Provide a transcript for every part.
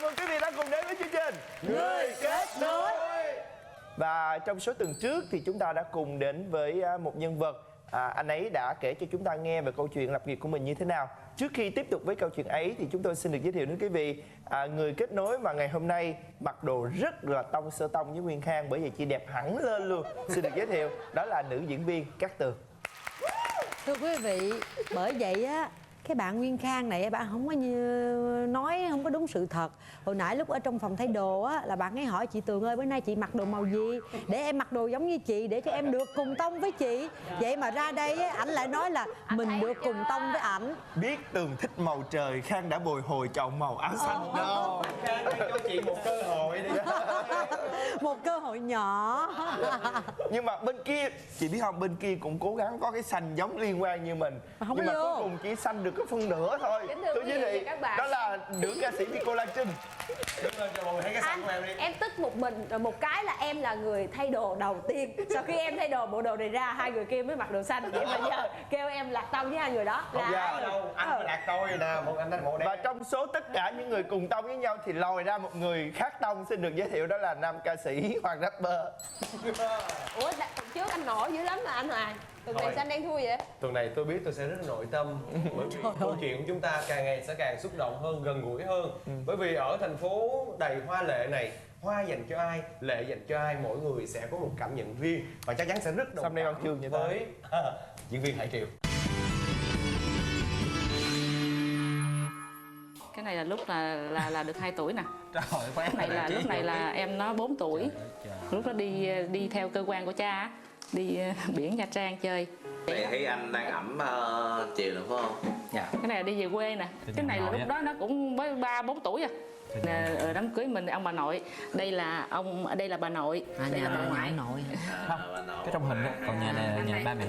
mừng quý vị đã cùng đến với chương trình Người Kết Nối. Và trong số tuần trước thì chúng ta đã cùng đến với một nhân vật. Anh ấy đã kể cho chúng ta nghe về câu chuyện lập nghiệp của mình như thế nào. Trước khi tiếp tục với câu chuyện ấy thì chúng tôi xin được giới thiệu đến quý vị người kết nối mà ngày hôm nay mặc đồ rất là tông sơ tông với Nguyên Khang, bởi vì chị đẹp hẳn lên luôn. Xin được giới thiệu đó là nữ diễn viên Cát Tường. Thưa quý vị, bởi vậy á, cái bạn Nguyên Khang này bạn không có nói không có đúng sự thật. Hồi nãy lúc ở trong phòng thay đồ á là bạn ấy hỏi chị Tường ơi, bữa nay chị mặc đồ màu gì để em mặc đồ giống như chị, để cho em được cùng tông với chị. Vậy mà ra đây á, ảnh lại nói là mình được cùng tông với ảnh. Biết Tường thích màu trời, Khang đã bồi hồi chọn màu áo xanh đâu. Khang cho chị một cơ hội đi. Một cơ hội nhỏ. Nhưng mà bên kia, chị biết không, bên kia cũng cố gắng có cái xanh giống liên quan như mình. Không nhưng mà vô. cuối cùng chỉ xanh được có phân nửa thôi. Tôi giới thiệu các bạn, đó là nữ ca sĩ Nicola Trinh. Đứng lên cho mọi người thấy cái xanh của em đi. em tức một mình rồi, một cái là em là người thay đồ đầu tiên. Sau khi em thay đồ bộ đồ này ra, hai người kia mới mặc đồ xanh. Vậy mà giờ kêu em lạc tông với hai người đó là Dạ. hai người. Đâu, anh phải đặt tôi nè, một anh bộ đen. Và trong số tất cả những người cùng tông với nhau thì lòi ra một người khác tông. Xin được giới thiệu đó là nam ca sĩ Hoàng Rapper. Ủa, tuần trước anh nổi dữ lắm mà anh Hoàng. Tuần này Thôi. sao anh đang thui vậy? Tuần này tôi biết tôi sẽ rất là nội tâm. Bởi vì câu chuyện của chúng ta càng ngày sẽ càng xúc động hơn, gần gũi hơn. Bởi vì ở thành phố đầy hoa lệ này, hoa dành cho ai, lệ dành cho ai, mỗi người sẽ có một cảm nhận riêng và chắc chắn sẽ rất đồng Xong đây cảm Văn Chương vậy ta? với diễn viên Hải Triều. Cái này là lúc là được 2 tuổi nè. Trời ơi, Lúc này là em nó 4 tuổi. Lúc đó đi theo cơ quan của cha á, đi biển Nha Trang chơi. Này thấy anh đang ẩm chiều nữa phải không? Dạ. Cái này là đi về quê nè. Cái này là lúc đó nó cũng mới 3-4 tuổi à. Ở đám cưới mình ông bà nội, đây là bà nội, đây là bà ngoại. nội. Cái trong hình đó, còn nhà này là nhà ba mẹ.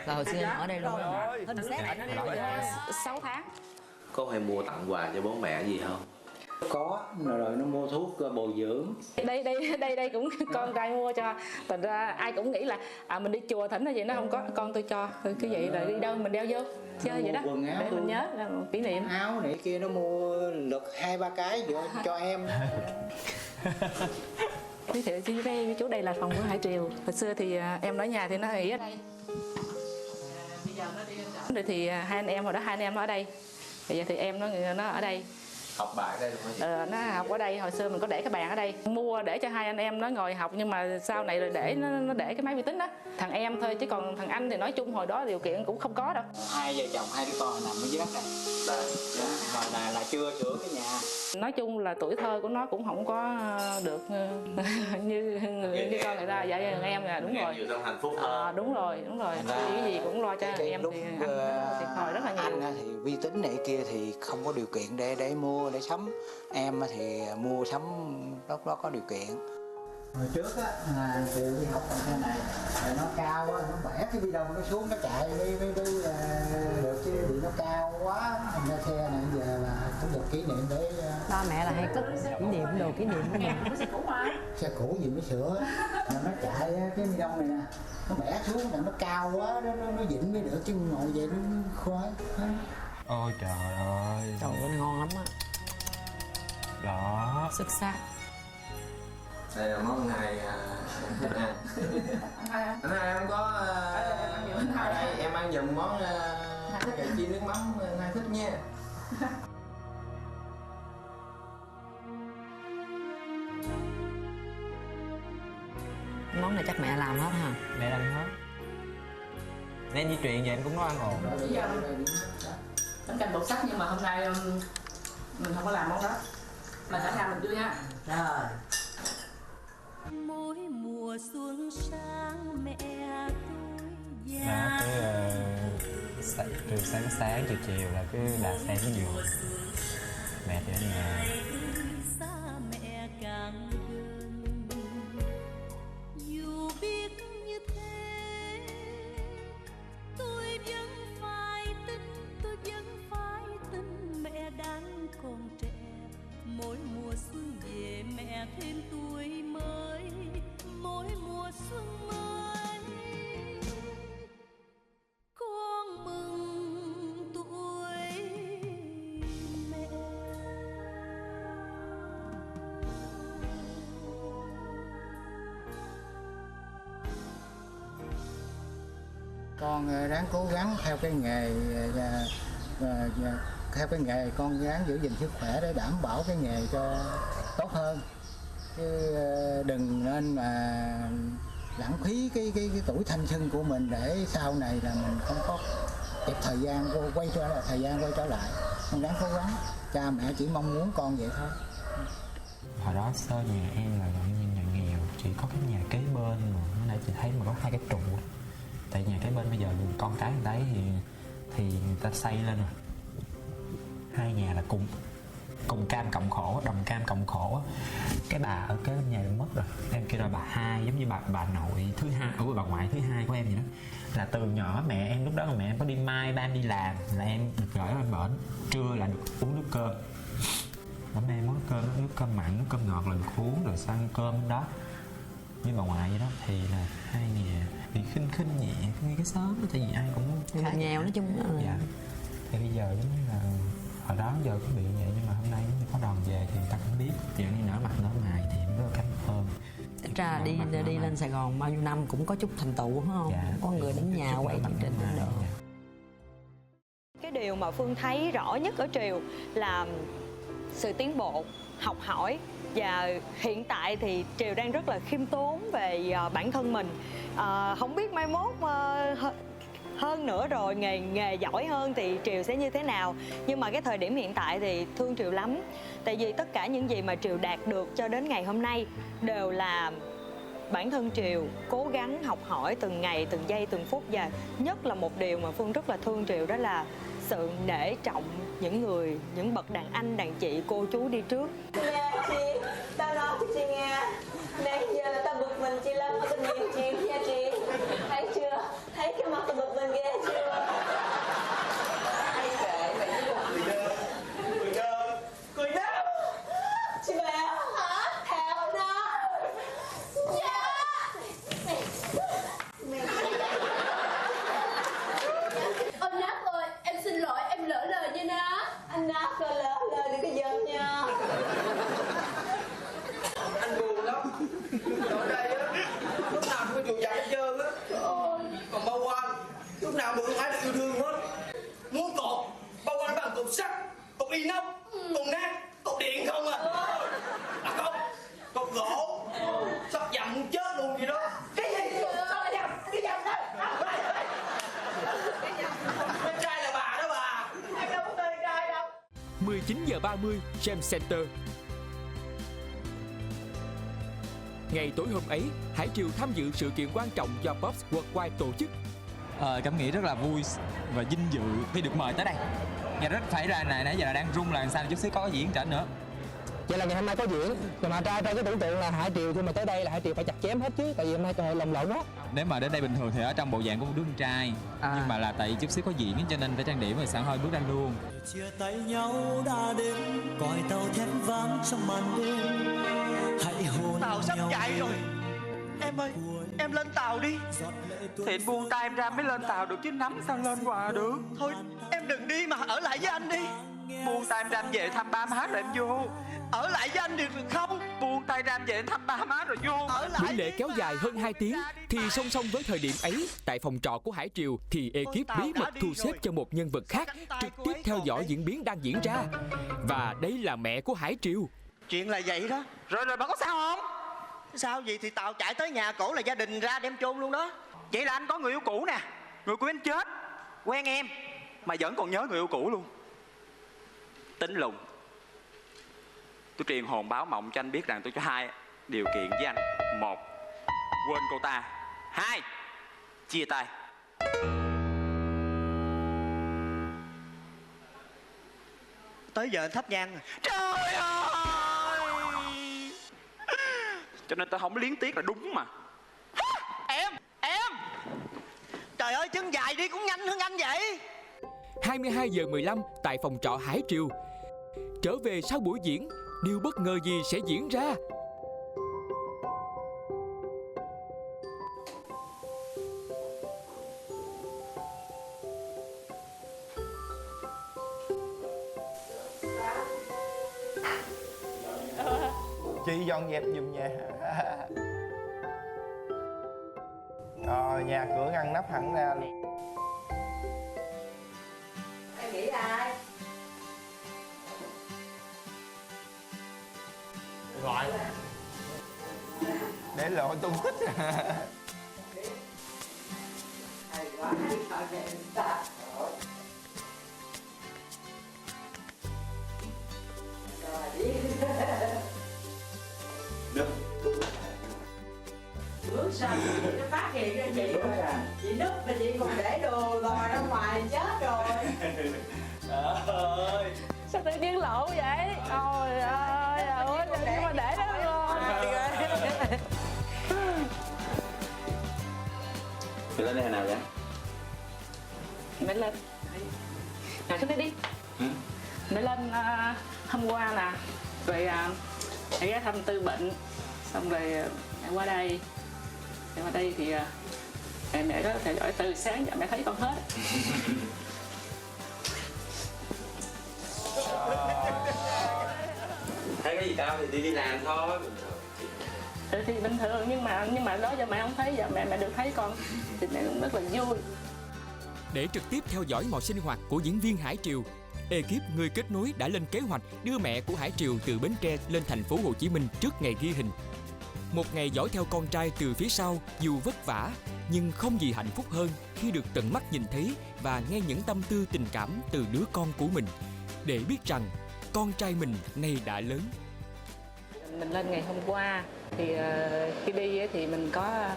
Rồi hồi xưa em ở đây luôn. Hình xét ảnh ở đây. 6 tháng. Có hay mua tặng quà cho bố mẹ gì không? Có, rồi nó mua thuốc bồi dưỡng. Đây cũng con trai mua cho. Thành ra ai cũng nghĩ là mình đi chùa thỉnh hay gì, nó không có, con tôi cho. Cứ vậy là đi đâu mình đeo vô chơi vậy đó. Quần áo để mình nhớ là một kỷ niệm. Áo này kia nó mua được 2-3 cái cho em. Giới thiệu với chú, đây là phòng của Hải Triều. Hồi xưa thì em ở nhà thì nó nghỉ ở đây. Bây giờ nó đi rồi thì hai anh em nó ở đây. Bây giờ thì em nó ở đây. Học bài đây luôn hả chị? Nó học ở đây. Hồi xưa mình có để cái bàn ở đây, mua để cho hai anh em nó ngồi học, nhưng mà sau này rồi để nó để cái máy vi tính đó. Thằng em thôi, chứ còn thằng anh thì nói chung hồi đó điều kiện cũng không có đâu. Hai vợ chồng, hai đứa con nằm ở dưới đất này. Rồi là chưa sửa cái nhà. Nói chung là tuổi thơ của nó cũng không có được như con người ta. Dạ thằng em là đúng rồi. Nhiều trong hạnh phúc hơn. Đúng rồi. Cái gì cũng lo cho anh em thì anh thiệt thòi rất là nhiều. Anh thì vi tính này kia thì không có điều kiện để mua để sắm. Em thì mua sắm lúc đó có điều kiện. Hồi trước á, Triều đi học bằng xe này, rồi nó cao quá, nó bẻ cái bi đông nó xuống, nó chạy đi được, chứ bị nó cao quá. Thành ra xe này giờ là cũng được kỷ niệm để... Ba mẹ là hay cất kỷ niệm, đồ kỷ niệm của mình. Xe cũ gì mới sửa, rồi nó chạy cái bi đông này nè, nó bẻ xuống là nó cao quá, nó dịnh mới được, chứ ngồi vậy nó khoái. Ôi trời ơi. Trời ơi, ngon lắm á. Đó. Xuất sắc. Đây là món này thích ăn. Anh hai không có ở đây em ăn giùm món cà chi nước mắm anh hai thích nha. Món này chắc mẹ làm hết hả? Mẹ làm hết. Nên di truyền vậy em cũng nấu ăn ổn. Bánh canh bột sắc, nhưng mà hôm nay mình không có làm món đó, mà cả nhà mình chưa nha. Rồi. Mỗi mùa xuân sang mẹ tôi Đó, già. từ sáng chiều là cứ đạp xe cái giường. Mẹ thì ở nhà. Xa mẹ càng gần, dù biết như thế tôi vẫn phải tin mẹ đang còn trẻ. Mỗi mùa xuân về mẹ thêm tuổi mới, mỗi mùa xuân mới con mừng tuổi mẹ. Con ráng cố gắng theo cái nghề theo cái nghề, con ráng giữ gìn sức khỏe để đảm bảo cái nghề cho tốt hơn, chứ đừng nên mà lãng phí cái tuổi thanh xuân của mình để sau này là mình không có kịp thời gian quay trở lại. Con ráng cố gắng, cha mẹ chỉ mong muốn con vậy thôi. Hồi đó sơ nhà em là gần như nhà nghèo, chỉ có cái nhà kế bên mà hôm nay chị thấy mà có 2 cái trụ. Tại nhà kế bên bây giờ con cái người đấy thì người ta xây lên rồi. 2 nhà là cùng cam cộng khổ, đồng cam cộng khổ. Cái bà ở kế bên nhà mất rồi, em kêu là bà hai, giống như bà nội thứ hai, bà ngoại thứ hai của em vậy đó. Là từ nhỏ mẹ em, lúc đó là mẹ em có đi mai, ba em đi làm là em được gửi lên bển, trưa là được uống nước cơm. Bữa nay món cơm, nước cơm mặn, nước cơm ngọt là được uống, rồi sang cơm đó. Như bà ngoại vậy đó thì là 2 nhà bị khinh nhẹ cái xóm đó, tại vì ai cũng người nghèo nói chung là... Dạ. Thì bây giờ giống như là hồi đó giờ cũng bị vậy, nhưng mà hôm nay có đòn về thì người ta cũng biết, giờ như nở mặt nở mày thì em rất là cảm ơn. Thật ra đi lên Sài Gòn bao nhiêu năm cũng có chút thành tựu đúng không? Dạ. Có người đến nhà quay chương trình cũng được. Cái điều mà Phương thấy rõ nhất ở Triều là sự tiến bộ, học hỏi, và hiện tại thì Triều đang rất là khiêm tốn về bản thân mình. Không biết mai mốt hơn nữa rồi nghề giỏi hơn thì Triều sẽ như thế nào, nhưng mà cái thời điểm hiện tại thì thương Triều lắm, tại vì tất cả những gì mà Triều đạt được cho đến ngày hôm nay đều là bản thân Triều cố gắng học hỏi từng ngày, từng giây, từng phút. Và nhất là một điều mà Phương rất là thương Triều, đó là sự nể trọng những bậc đàn anh, đàn chị, cô chú đi trước. Nè chị, tao nói cho chị nghe, nãy giờ tao bực mình chị Lâm có nhiều chuyện nha chị. Thấy chưa? Thấy cái mặt tao bực mình ghê chưa? Ai kệ mày cười đâu? Chị Bèo hả? Theo nó. Dạ. Ôi Nát ơi, em xin lỗi, em lỡ lời nha Nát. Anh Nát ơi, lỡ lời đừng có giận nha. Anh buồn lắm. Ở đây á, lúc nào cũng có chuột giặt hết trơn á. Còn bao quanh, lúc nào cũng phải được yêu thương hết. Muốn cột, bao quanh bằng cột sắt, cột inox, cột nát, cột điện không à. Cột gỗ, sắp dặm chết luôn vậy đó. Cái gì? Sao lại dặm? Cái dặm đó. Con trai là bà đó bà. Em đâu có tên trai đâu. 19h30 Gem Center. Ngày tối hôm ấy, Hải Triều tham dự sự kiện quan trọng do Pops Worldwide tổ chức. Cảm nghĩ rất là vui và vinh dự khi được mời tới đây. Nghe rất phải ra này nãy giờ là đang rung là làm sao chút xíu có diễn trở nữa. Vậy là ngày hôm nay có diễn, nhưng mà ra cái tưởng tượng là Hải Triều, nhưng mà tới đây là Hải Triều phải chặt chém hết chứ, tại vì hôm nay trời lồng lộn đó. Nếu mà đến đây bình thường thì ở trong bộ dạng của một đứa con trai, nhưng mà là tại chút xíu có diễn cho nên phải trang điểm rồi sẵn hơi bước ra luôn. Chia tay nhau đã đến, còi tàu thét vang trong màn đêm. Hãy hôn tàu sắp chạy rồi. Em ơi, em lên tàu đi. Thì anh buông tay em ra mới lên tàu được chứ, nắm sao lên hoài được. Thôi em đừng đi mà ở lại với anh đi. Buông tay em ra em về thăm ba má rồi em vô. Ở lại với anh được không? Buông tay ra em về thăm ba má rồi vô. Ở lại. Buổi lễ kéo dài hơn 2 tiếng thì song song với thời điểm ấy, tại phòng trọ của Hải Triều thì ekip bí mật thu xếp cho một nhân vật khác trực tiếp theo dõi diễn biến đang diễn ra. Và đây là mẹ của Hải Triều. Chuyện là vậy đó. Rồi bà có sao không? Sao gì thì tàu chạy tới nhà cổ là gia đình ra đem chôn luôn đó. Vậy là anh có người yêu cũ nè. Người của anh chết, quen em mà vẫn còn nhớ người yêu cũ luôn. Tính lùng. Tôi truyền hồn báo mộng cho anh biết rằng tôi có 2 điều kiện với anh. 1, quên cô ta. 2, chia tay. Tới giờ anh thắp nhang rồi. Trời ơi! Cho nên tao không liếng tiếc là đúng mà. Em! Trời ơi, chân dài đi cũng nhanh hơn anh vậy. 22h15 tại phòng trọ Hải Triều. Trở về sau buổi diễn, điều bất ngờ gì sẽ diễn ra? Chị dọn dẹp giùm nhà. Nhà cửa ngăn nắp hẳn ra luôn. Em nghĩ là ai? Gọi để lộ tung tích. Hay quá, thôi mẹ ta. Được. Bước sau chị nó phát hiện ra chị núp mà chị còn để đồ lòi ra ngoài chết rồi. Trời ơi. Sao tự nhiên lộ vậy? Ôi ơi, ôi nhưng mà để đó luôn. Mày lên đây hồi nào vậy? Mày lên. Nào xuống đây đi. Mày lên hôm qua nè. Rồi mẹ ghé thăm Tư bệnh. Xong rồi mẹ qua đây. Mẹ qua đây thì mẹ có theo dõi từ sáng giờ mẹ thấy con hết. Thấy cái gì tao thì đi làm thôi. Thì bình thường nhưng mà đó giờ mẹ không thấy, giờ mẹ được thấy con thì mẹ cũng rất là vui. Để trực tiếp theo dõi mọi sinh hoạt của diễn viên Hải Triều, ekip Người Kết Nối đã lên kế hoạch đưa mẹ của Hải Triều từ Bến Tre lên thành phố Hồ Chí Minh trước ngày ghi hình. Một ngày dõi theo con trai từ phía sau dù vất vả, nhưng không gì hạnh phúc hơn khi được tận mắt nhìn thấy và nghe những tâm tư tình cảm từ đứa con của mình, để biết rằng con trai mình nay đã lớn. Mình lên ngày hôm qua thì khi đi thì mình có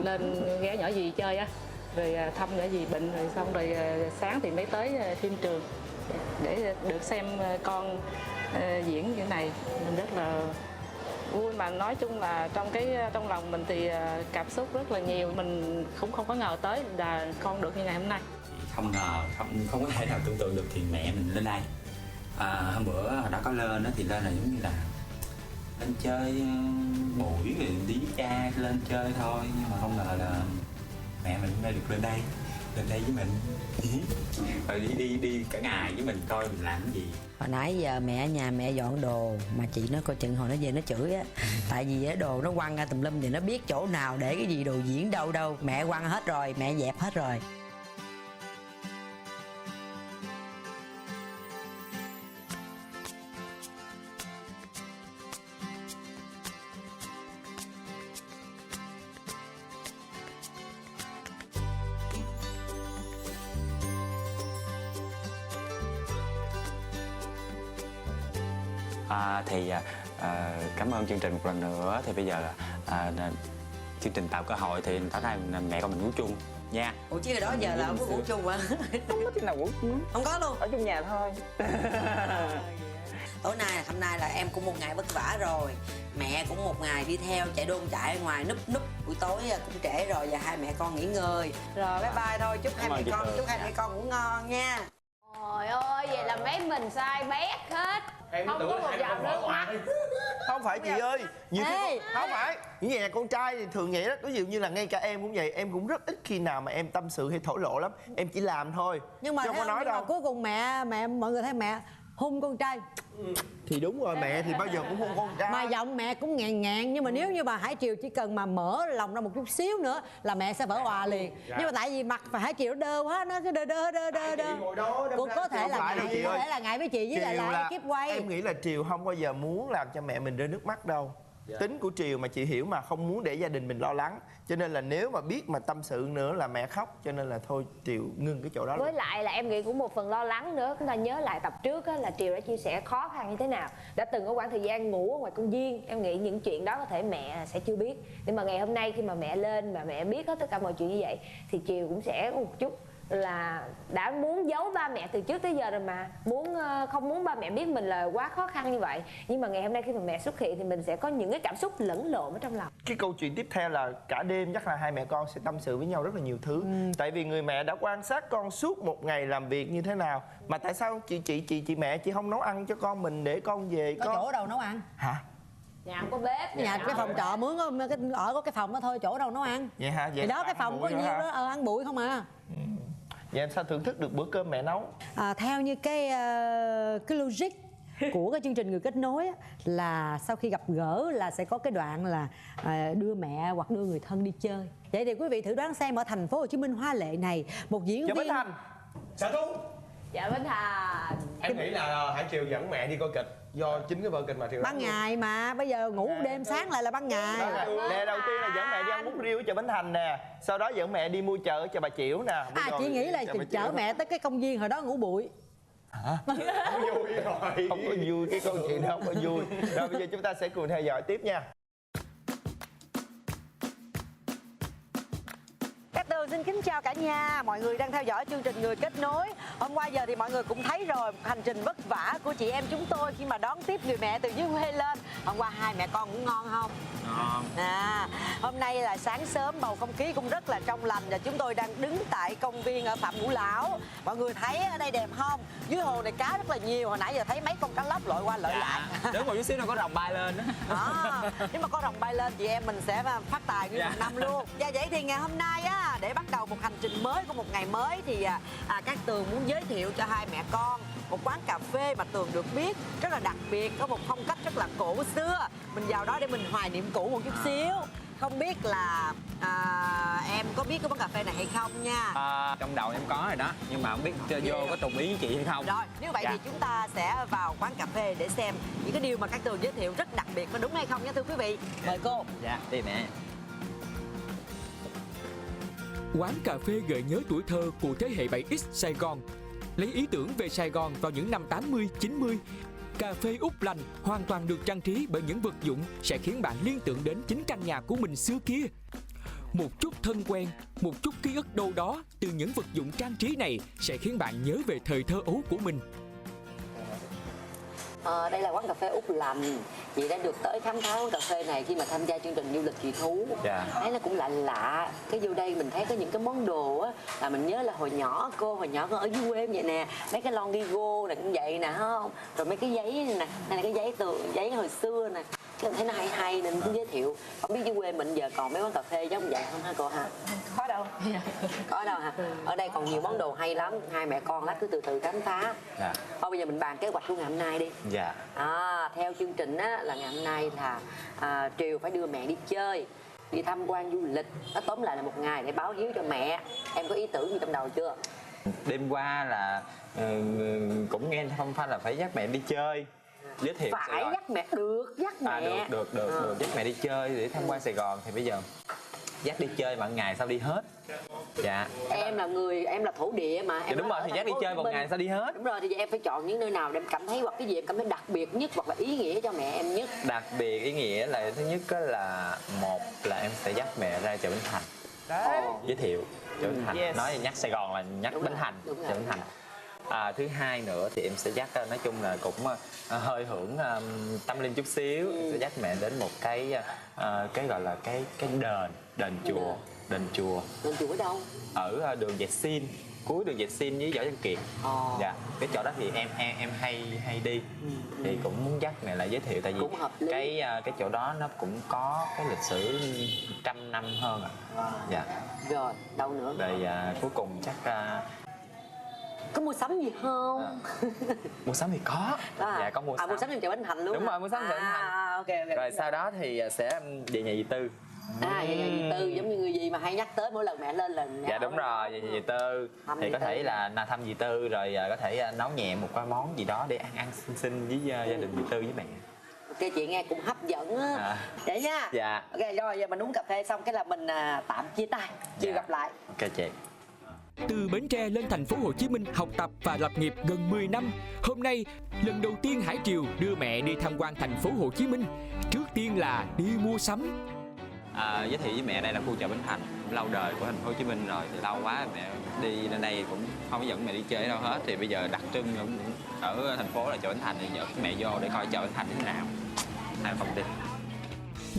lên ghé nhỏ dì chơi á, rồi thăm nhỏ dì bệnh, rồi xong rồi sáng thì mới tới phim trường để được xem con diễn như này. Mình rất là vui, mà nói chung là trong lòng mình thì cảm xúc rất là nhiều. Mình cũng không có ngờ tới là con được như ngày hôm nay. Không ngờ, không có thể nào tưởng tượng được thì mẹ mình lên đây. Hôm bữa hồi đó có lên đó thì lên là giống như là lên chơi buổi rồi đi cha lên chơi thôi, nhưng mà không ngờ là mẹ mình hôm nay được lên đây với mình. Rồi đi cả ngày với mình coi mình làm cái gì. Hồi nãy giờ mẹ ở nhà mẹ dọn đồ mà chị nó coi chừng hồi nó về nó chửi á. Tại vì á đồ nó quăng ra tùm lum thì nó biết chỗ nào để cái gì, đồ diễn đâu mẹ quăng hết rồi, mẹ dẹp hết rồi. Cảm ơn chương trình một lần nữa. Thì bây giờ chương trình tạo cơ hội thì tối nay mẹ con mình ngủ chung nha. Ủa chứ hồi đó giờ là không có ngủ chung hả? Không có khi nào ngủ chung. Không có luôn. Ở trong nhà thôi. Hôm nay là em cũng một ngày vất vả rồi, mẹ cũng một ngày đi theo chạy đôn chạy ở ngoài núp buổi tối cũng trễ rồi, và hai mẹ con nghỉ ngơi rồi. Bye bye thôi, chúc hai mẹ con ngủ ngon nha. Trời ơi, vậy là mấy mình sai bét hết. Không có một giọt nước mắt. Không phải chị ơi, nhiều khi không phải những nhà con trai thì thường vậy đó. Ví dụ như là ngay cả em cũng vậy, em cũng rất ít khi nào mà em tâm sự hay thổ lộ lắm, em chỉ làm thôi nhưng mà không có nói đâu. Cuối cùng mẹ mọi người thấy mẹ hung con trai thì đúng rồi, mẹ thì bao giờ cũng hung con trai, mà giọng mẹ cũng ngàn nhưng mà nếu như bà Hải Triều chỉ cần mà mở lòng ra một chút xíu nữa là mẹ sẽ vỡ òa liền. Nhưng mà tại vì mặt bà Hải Triều đơ quá, nó cứ đơ cũng có thể là ngại với chị với lại ekip quay. Em nghĩ là Triều không bao giờ muốn làm cho mẹ mình rơi nước mắt đâu. Tính của Triều mà chị hiểu mà, không muốn để gia đình mình lo lắng, cho nên là nếu mà biết mà tâm sự nữa là mẹ khóc, cho nên là thôi Triều ngưng cái chỗ đó. Với lại là em nghĩ cũng một phần lo lắng nữa. Chúng ta nhớ lại tập trước á, là Triều đã chia sẻ khó khăn như thế nào, đã từng có khoảng thời gian ngủ ở ngoài công viên. Em nghĩ những chuyện đó có thể mẹ sẽ chưa biết, nhưng mà ngày hôm nay khi mà mẹ lên và mẹ biết hết tất cả mọi chuyện như vậy thì Triều cũng sẽ có một chút là đã muốn giấu ba mẹ từ trước tới giờ rồi, mà không muốn ba mẹ biết mình là quá khó khăn như vậy. Nhưng mà ngày hôm nay khi mà mẹ xuất hiện thì mình sẽ có những cái cảm xúc lẫn lộn ở trong lòng. Cái câu chuyện tiếp theo là cả đêm chắc là hai mẹ con sẽ tâm sự với nhau rất là nhiều thứ. Tại vì người mẹ đã quan sát con suốt một ngày làm việc như thế nào. Mà tại sao chị mẹ chị không nấu ăn cho con mình để con về có chỗ đâu nấu ăn hả? Nhà không có bếp, nhà cái phòng trọ mướn ở có cái phòng đó thôi, chỗ đâu nấu ăn. Vậy hả? Vậy thì đó cái phòng có nhiêu đó ăn bụi không à. Vậy em sao thưởng thức được bữa cơm mẹ nấu? Theo như cái logic của cái chương trình Người Kết Nối á, là sau khi gặp gỡ là sẽ có cái đoạn là đưa mẹ hoặc đưa người thân đi chơi. Vậy thì quý vị thử đoán xem ở thành phố Hồ Chí Minh hoa lệ này, một diễn viên... Bến Thành. Xạ Thu. Dạ Bến Thành. Em nghĩ là Hải Triều dẫn mẹ đi coi kịch do chính cái vở kịch mà Triều ban ngày mà bây giờ ngủ đêm sáng lại là ban ngày. Nè, đầu tiên là dẫn mẹ đi ăn bún riêu ở chợ Bến Thành nè, sau đó dẫn mẹ đi mua chợ ở chợ Bà Chiểu nè. Chị nghĩ là chở mẹ tới cái công viên hồi đó ngủ bụi. Hả? Không vui rồi. Không có vui, cái câu chuyện đó không có vui. Rồi bây giờ chúng ta sẽ cùng theo dõi tiếp nha. Cát Tường xin kính chào cả nhà, mọi người đang theo dõi chương trình Người Kết Nối. Hôm qua giờ thì mọi người cũng thấy rồi hành trình vất vả của chị em chúng tôi khi mà đón tiếp người mẹ từ dưới quê lên. Hôm qua hai mẹ con cũng ngon không? Ngon. Hôm nay là sáng sớm, bầu không khí cũng rất là trong lành và chúng tôi đang đứng tại công viên ở Phạm Ngũ Lão. Mọi người thấy ở đây đẹp không? Dưới hồ này cá rất là nhiều, hồi nãy giờ thấy mấy con cá lóc lội qua lội lại. Đứng một chút xíu nó có rồng bay lên đó. Nếu mà có rồng bay lên chị em mình sẽ phát tài nguyên một năm luôn. Và vậy thì ngày hôm nay á, để bắt đầu một hành trình mới của một ngày mới thì Cát Tường muốn giới thiệu cho hai mẹ con một quán cà phê mà Tường được biết rất là đặc biệt, có một phong cách rất là cổ xưa. Mình vào đó để mình hoài niệm cũ một chút xíu. Không biết là em có biết cái quán cà phê này hay không nha. Trong đầu em có rồi đó, nhưng mà không biết vô có trùng ý với chị hay không. Rồi, nếu vậy thì chúng ta sẽ vào quán cà phê để xem những cái điều mà Cát Tường giới thiệu rất đặc biệt có đúng hay không nha thưa quý vị. Mời cô. Dạ, đi mẹ. Quán cà phê gợi nhớ tuổi thơ của thế hệ 7X Sài Gòn. Lấy ý tưởng về Sài Gòn vào những năm 80, 90, cà phê Úc Lành hoàn toàn được trang trí bởi những vật dụng sẽ khiến bạn liên tưởng đến chính căn nhà của mình xưa kia. Một chút thân quen, một chút ký ức đâu đó từ những vật dụng trang trí này sẽ khiến bạn nhớ về thời thơ ấu của mình. Đây là quán cà phê Úc Lành. Chị đã được tới khám phá quán cà phê này khi mà tham gia chương trình du lịch kỳ thú. Thấy nó cũng lạ lạ. Cái vô đây mình thấy có những cái món đồ á là mình nhớ là hồi nhỏ con ở dưới quê em vậy nè. Mấy cái lon Gigo này cũng vậy nè, không? Rồi mấy cái giấy này nè, đây là cái giấy giấy hồi xưa nè. Cái thấy nó hay nên cũng giới thiệu. Không biết dưới quê mình giờ còn mấy quán cà phê giống vậy không hả cô ha? Có đâu. Có đâu hả? Ở đây còn nhiều món đồ hay lắm. Hai mẹ con lát cứ từ từ khám phá. Thôi bây giờ mình bàn kế hoạch của ngày hôm nay đi. Dạ. Theo chương trình á, là ngày hôm nay là Triều phải đưa mẹ đi chơi, đi tham quan du lịch. Nó tóm lại là một ngày để báo hiếu cho mẹ. Em có ý tưởng gì trong đầu chưa? Đêm qua là cũng nghe phong phanh là phải dắt mẹ đi chơi, giới thiệu phải Sài Gòn. Dắt mẹ, được dắt mẹ. Được dắt mẹ đi chơi để tham quan Sài Gòn. Thì bây giờ dắt đi chơi mà ngày sao đi hết? Dạ. Em là thổ địa mà. Dạ, đúng rồi, thì dắt đi chơi một ngày sao đi hết? Đúng rồi, thì em phải chọn những nơi nào để em cảm thấy hoặc cái gì em cảm thấy đặc biệt nhất hoặc là ý nghĩa cho mẹ em nhất. Đặc biệt ý nghĩa là thứ nhất là một là em sẽ dắt mẹ ra chợ Bến Thành. Giới thiệu chợ Bến Thành. Nói nhắc Sài Gòn là nhắc Bến Thành, chợ Bến Thành. Thứ hai nữa thì em sẽ dắt, nói chung là cũng hơi hưởng tâm linh chút xíu. Em sẽ dắt mẹ đến một cái gọi là cái đền chùa. Đền chùa ở đâu? Ở đường Dệt Xin, cuối đường Dệt Xin với Võ Văn Kiệt. Dạ, cái chỗ đó thì em hay đi. Thì cũng muốn dắt mẹ lại giới thiệu, tại vì cái chỗ đó nó cũng có cái lịch sử 100 năm hơn ạ. Dạ. Rồi đâu nữa? Rồi cuối cùng chắc có mua sắm gì không? Mua sắm thì có. Dạ, có mua sắm. Mua sắm trên chợ Bến Thành luôn. Đúng rồi, mua sắm chợ Bến Thành. Okay. Rồi sau đó thì sẽ về nhà dì Tư. Về nhà dì Tư giống như người gì mà hay nhắc tới mỗi lần mẹ lên là dạ đúng rồi, về nhà dì Tư thì có thể là thăm dì Tư, rồi có thể nấu nhẹ một cái món gì đó để ăn xinh với gia đình dì Tư với mẹ. Ok, chị nghe cũng hấp dẫn á. Vậy nha. Dạ. Ok, rồi giờ mình uống cà phê xong cái là mình tạm chia tay. Chiều gặp lại. Ok chị. Từ Bến Tre lên thành phố Hồ Chí Minh học tập và lập nghiệp gần 10 năm, hôm nay lần đầu tiên Hải Triều đưa mẹ đi tham quan thành phố Hồ Chí Minh. Trước tiên là đi mua sắm. Giới thiệu với mẹ, đây là khu chợ Bến Thành, lâu đời của thành phố Hồ Chí Minh rồi, thì lâu quá mẹ đi lên đây cũng không có dẫn mẹ đi chơi đâu hết. Thì bây giờ đặc trưng ở thành phố là chợ Bến Thành, thì dẫn mẹ vô để coi chợ Bến Thành thế nào. Hai phòng đi.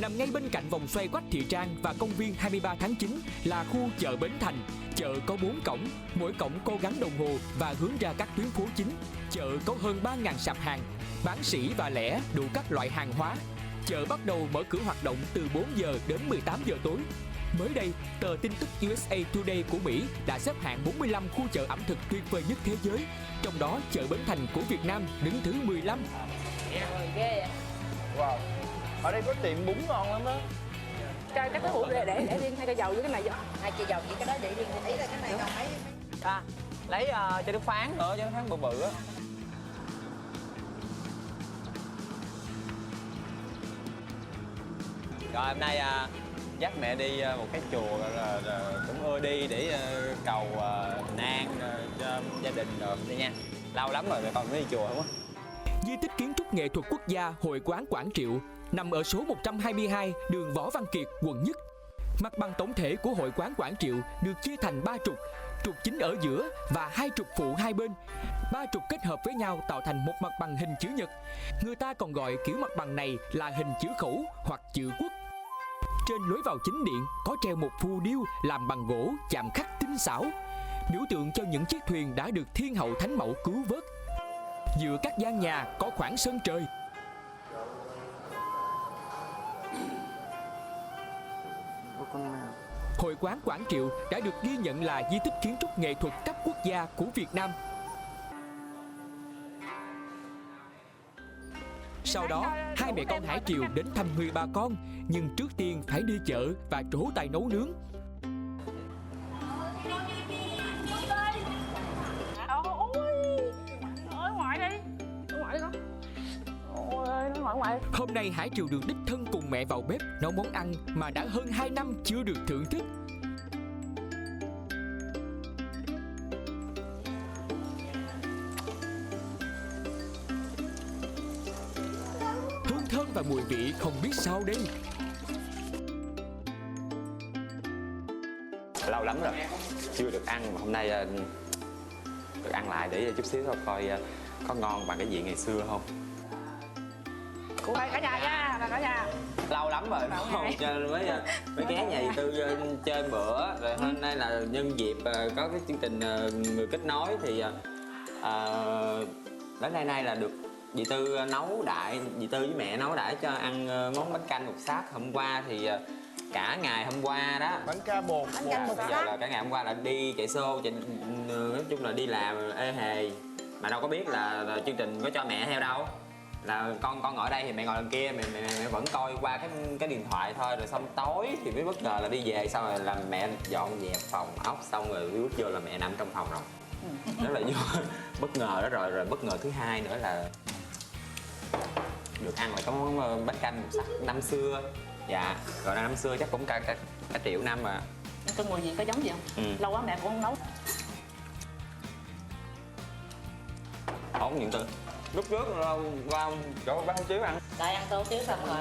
Nằm ngay bên cạnh vòng xoay Quách Thị Trang và công viên 23 tháng 9 là khu chợ Bến Thành. Chợ có 4 cổng, mỗi cổng có gắn đồng hồ và hướng ra các tuyến phố chính. Chợ có hơn 3.000 sạp hàng, bán sỉ và lẻ đủ các loại hàng hóa. Chợ bắt đầu mở cửa hoạt động từ 4 giờ đến 18 giờ tối. Mới đây, tờ tin tức USA Today của Mỹ đã xếp hạng 45 khu chợ ẩm thực tuyệt vời nhất thế giới. Trong đó, chợ Bến Thành của Việt Nam đứng thứ 15. Ghê vậy. Wow. Ở đây có tiệm bún ngon lắm á. Cho các cái hũ để riêng 2 cây dầu với cái này vô. 2 cây dầu với cái đó để riêng, ý là cái này còn mấy. Lấy cho nước phán nữa, cho nước phán bự bự á. Rồi hôm nay dắt mẹ đi một cái chùa là cũng ưa đi để cầu bình an cho gia đình rồi đi nha. Lâu lắm rồi còn mới đi chùa không á. Di tích kiến trúc nghệ thuật quốc gia Hội quán Quảng Triệu nằm ở số 122 đường Võ Văn Kiệt, quận Nhất. Mặt bằng tổng thể của Hội quán Quảng Triệu được chia thành 3 trục, trục chính ở giữa và 2 trục phụ hai bên. 3 trục kết hợp với nhau tạo thành một mặt bằng hình chữ nhật. Người ta còn gọi kiểu mặt bằng này là hình chữ khẩu hoặc chữ quốc. Trên lối vào chính điện có treo một phù điêu làm bằng gỗ chạm khắc tinh xảo, biểu tượng cho những chiếc thuyền đã được Thiên hậu Thánh Mẫu cứu vớt. Giữa các gian nhà có khoảng sân trời. Hội quán Quảng Triệu đã được ghi nhận là di tích kiến trúc nghệ thuật cấp quốc gia của Việt Nam. Sau đó, hai mẹ con Hải Triều đến thăm người bà con, nhưng trước tiên phải đi chợ và trổ tài nấu nướng. Hôm nay Hải Triều được đích thân cùng mẹ vào bếp nấu món ăn mà đã hơn 2 năm chưa được thưởng thức. Hương thơm và mùi vị không biết sao đây. Lâu lắm rồi chưa được ăn, mà hôm nay được ăn lại để chút xíu thôi coi có ngon bằng cái vị ngày xưa không. Cô ơi, cả nhà nha, là cả nhà. Lâu lắm rồi không mới ghé nhà dì Tư chơi bữa rồi. Hôm nay là nhân dịp có cái chương trình người kết nối thì đến nay là được dì Tư nấu đại, dì Tư với mẹ nấu đại cho ăn món bánh canh bột xác. Hôm qua thì cả ngày hôm qua đó bánh ca bột, bây giờ là cả ngày hôm qua là đi chạy show nói chung là đi làm ê hề mà đâu có biết là chương trình có cho mẹ theo đâu. Là con ngồi ở đây thì mẹ ngồi đằng kia, mẹ vẫn coi qua cái điện thoại thôi. Rồi xong tối thì mới bất ngờ là đi về, xong rồi là mẹ dọn dẹp phòng ốc xong rồi bước vô là mẹ nằm trong phòng rồi. Đó là vô bất ngờ đó rồi. Rồi bất ngờ thứ hai nữa là được ăn lại cái món bánh canh bột sắc năm xưa. Dạ, rồi năm xưa chắc cũng cả triệu năm mà. Cái mùi gì có giống gì không? Lâu quá mẹ cũng không nấu. Ổn những từ lúc trước qua chỗ bác Chiếu ăn. Lại ăn tô xíu xong rồi.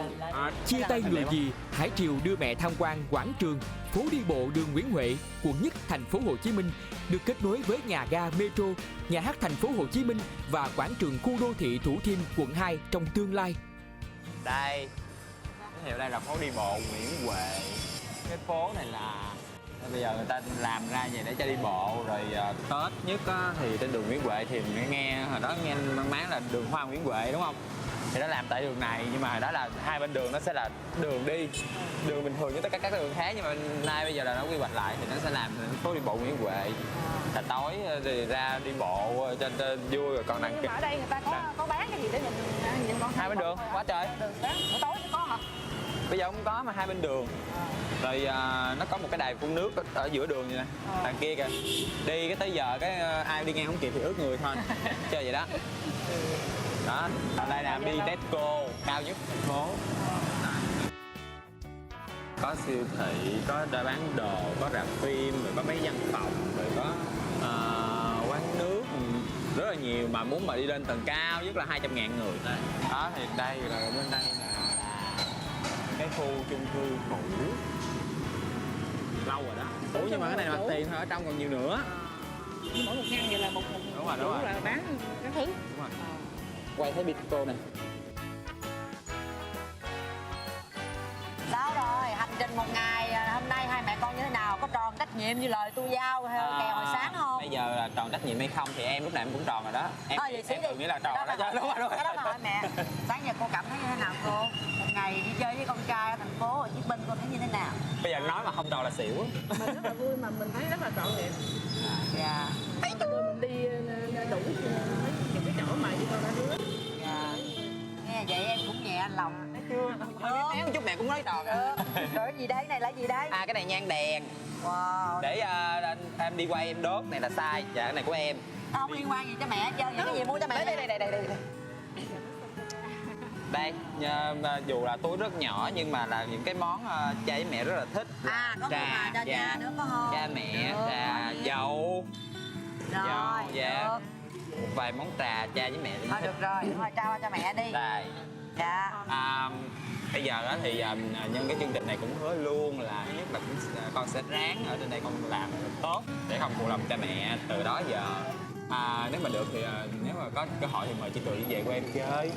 Chia tay người dì, Hải Triều đưa mẹ tham quan quảng trường, phố đi bộ đường Nguyễn Huệ, quận Nhất, thành phố Hồ Chí Minh, được kết nối với nhà ga Metro, nhà hát thành phố Hồ Chí Minh và quảng trường khu đô thị Thủ Thiêm, quận 2 trong tương lai. Đây, giới thiệu đây là phố đi bộ Nguyễn Huệ. Cái phố này là bây giờ người ta làm ra vậy để cho đi bộ. Rồi Tết nhất á, thì trên đường Nguyễn Huệ thì mình nghe hồi đó nghe mang máng là đường Hoa Nguyễn Huệ đúng không? Thì nó làm tại đường này, nhưng mà hồi đó là hai bên đường nó sẽ là đường đi đường bình thường như tất cả các đường khác, nhưng mà nay bây giờ là nó quy hoạch lại thì nó sẽ làm phố đi bộ Nguyễn Huệ. Là tối thì ra đi bộ cho vui. Rồi còn đằng kia ở đây người ta có bán cái gì để nhìn con hai bên đường quá trời. Tối có hả? Bây giờ không có mà hai bên đường. Rồi nó có một cái đài phun nước ở giữa đường vậy nè. Đằng kia kìa. Đi cái tới giờ cái ai đi ngang không kịp thì ướt người thôi. Chơi vậy đó. Đó, ở đây là đi Tesco cao nhất thành phố. Có siêu thị, có nơi bán đồ, có rạp phim, rồi có mấy văn phòng, rồi có quán nước rất là nhiều. Mà muốn mà đi lên tầng cao nhất là 200.000 người. Đó thì đây là bên đây là cái khu chung cư cũ lâu rồi đó. Ủa nhưng mà cái này là mặt tiền thôi, ở trong còn nhiều nữa. Mỗi một ngăn vậy là một đúng rồi. Là bán các thứ. Đúng rồi. Quay thấy Bitco này. Sao rồi, hành trình một ngày hôm nay hai mẹ con như thế nào? Có tròn trách nhiệm nhiệm như lời tôi giao kèo hồi sáng không? Bây giờ là tròn trách nhiệm hay không thì em lúc nào em cũng tròn rồi đó. Em vậy xí em nghĩ là tròn đó chứ. Đúng rồi. Cái đó mà hỏi mẹ. Sáng giờ cô cảm thấy như thế nào cô? Một ngày đi chơi với con trai ở thành phố Hồ Chí Minh cô thấy như thế nào? Bây giờ nói mà không tròn là xỉu. Mình rất là vui mà mình thấy rất là trọn vẹn. Dạ. Mình đi đủ những cái chỗ mà như con đã hứa. Dạ. Nghe vậy em cũng nhẹ lòng. Thấy chưa? Méo chút mẹ cũng nói tròn rồi. Rồi gì đây? Này là gì đây? Cái này nhang đèn. Wow. Để em đi quay em đốt, này là sai. Dạ cái này của em. Không liên quan gì cho mẹ hết trơn. Những cái gì mua cho mẹ. Đây, dù là túi rất nhỏ nhưng mà là những cái món cha với mẹ rất là thích. Có quà cho cha nữa có không? Cha mẹ, trà, dầu. Rồi, dạ. Một vài món trà cha với mẹ thôi thích. được rồi, thôi trao cho mẹ đi. Đây. Dạ. Bây giờ đó thì nhân cái chương trình này cũng hứa luôn là thứ nhất là con sẽ ráng ở trên đây con làm tốt để không phụ lòng cha mẹ từ đó giờ. Nếu mà được thì nếu mà có cơ hội thì mời chị Tường về quê em chơi.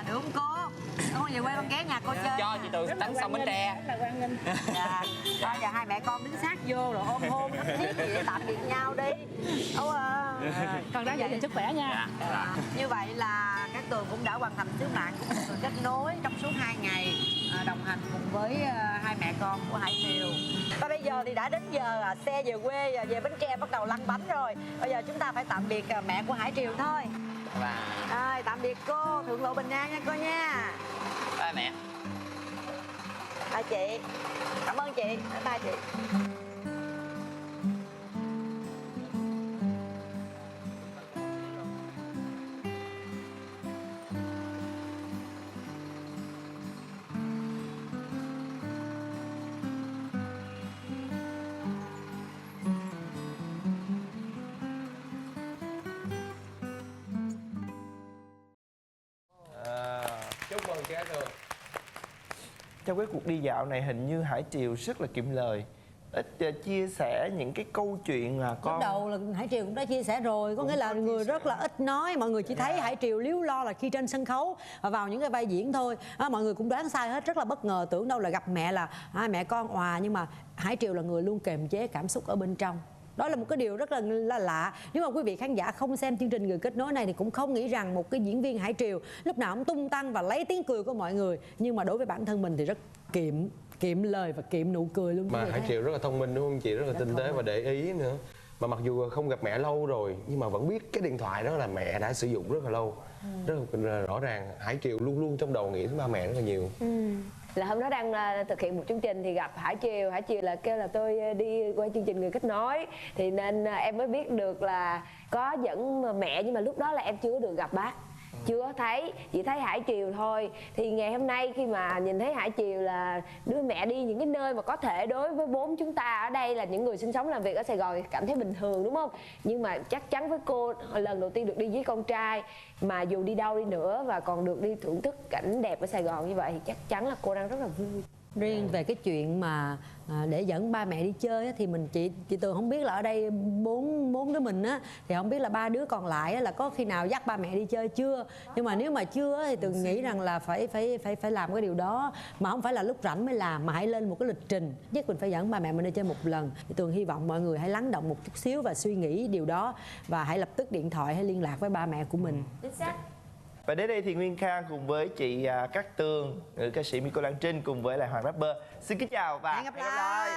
Được không cô? Con về quê con ghé nhà cô chơi. Cho chị Tường tắm xong bánh tre. Dạ. Thôi giờ hai mẹ con đứng sát vô rồi ôm hôn thiết gì để tạm biệt nhau đi. Con đã dạy sức khỏe nha. Như vậy là các Tường cũng đã hoàn thành sứ mạng của một người kết nối trong suốt 2 ngày đồng hành cùng với hai mẹ con của Hải Triều. Và bây giờ thì đã đến giờ xe về quê, về Bến Tre bắt đầu lăn bánh rồi. Bây giờ chúng ta phải tạm biệt mẹ của Hải Triều thôi. Tạm biệt cô, thượng lộ bình an nha cô nha. Bye mẹ. Bye chị. Cảm ơn chị. Bye chị. Chúc mừng chị Hải Tường. Trong cái cuộc đi dạo này hình như Hải Triều rất là kiệm lời, ít chia sẻ những cái câu chuyện là con. Lúc đầu là Hải Triều cũng đã chia sẻ rồi, có nghĩa là người rất là ít nói, mọi người chỉ thấy Hải Triều líu lo là khi trên sân khấu và vào những cái vai diễn thôi. Mọi người cũng đoán sai hết, rất là bất ngờ, tưởng đâu là gặp mẹ là hai mẹ con òa, nhưng mà Hải Triều là người luôn kềm chế cảm xúc ở bên trong. Đó là một cái điều rất là lạ. Nếu mà quý vị khán giả không xem chương trình Người Kết Nối này thì cũng không nghĩ rằng một cái diễn viên Hải Triều lúc nào cũng tung tăng và lấy tiếng cười của mọi người. Nhưng mà đối với bản thân mình thì rất kiệm lời và kiệm nụ cười luôn. Mà Hải Triều rất là thông minh đúng không chị? Rất là tinh tế và để ý nữa. Mà mặc dù không gặp mẹ lâu rồi nhưng mà vẫn biết cái điện thoại đó là mẹ đã sử dụng rất là lâu. Rất là rõ ràng Hải Triều luôn luôn trong đầu nghĩ đến ba mẹ rất là nhiều. Là hôm đó đang thực hiện một chương trình thì gặp Hải Triều là kêu là tôi đi qua chương trình Người Kết Nối, thì nên em mới biết được là có dẫn mẹ, nhưng mà lúc đó là em chưa được gặp bác, chưa thấy, chỉ thấy Hải Triều thôi. Thì ngày hôm nay khi mà nhìn thấy Hải Triều là đưa mẹ đi những cái nơi mà có thể đối với bốn chúng ta ở đây là những người sinh sống làm việc ở Sài Gòn thì cảm thấy bình thường đúng không? Nhưng mà chắc chắn với cô lần đầu tiên được đi với con trai, mà dù đi đâu đi nữa và còn được đi thưởng thức cảnh đẹp ở Sài Gòn như vậy thì chắc chắn là cô đang rất là vui. Riêng về cái chuyện mà để dẫn ba mẹ đi chơi á, thì chị Tường không biết là ở đây bốn đứa mình á thì không biết là 3 đứa còn lại á, là có khi nào dắt ba mẹ đi chơi chưa. Nhưng mà nếu mà chưa á, thì Tường nghĩ rằng là phải làm cái điều đó, mà không phải là lúc rảnh mới làm, mà hãy lên một cái lịch trình nhất mình phải dẫn ba mẹ mình đi chơi một lần. Thì Tường hy vọng mọi người hãy lắng động một chút xíu và suy nghĩ điều đó, và hãy lập tức điện thoại hay liên lạc với ba mẹ của mình. Chính xác. Và đến đây thì Nguyên Khang cùng với chị Cát Tường, nữ ca sĩ Miko Lan Trinh cùng với lại Hoàng Rapper xin kính chào và hẹn gặp lại.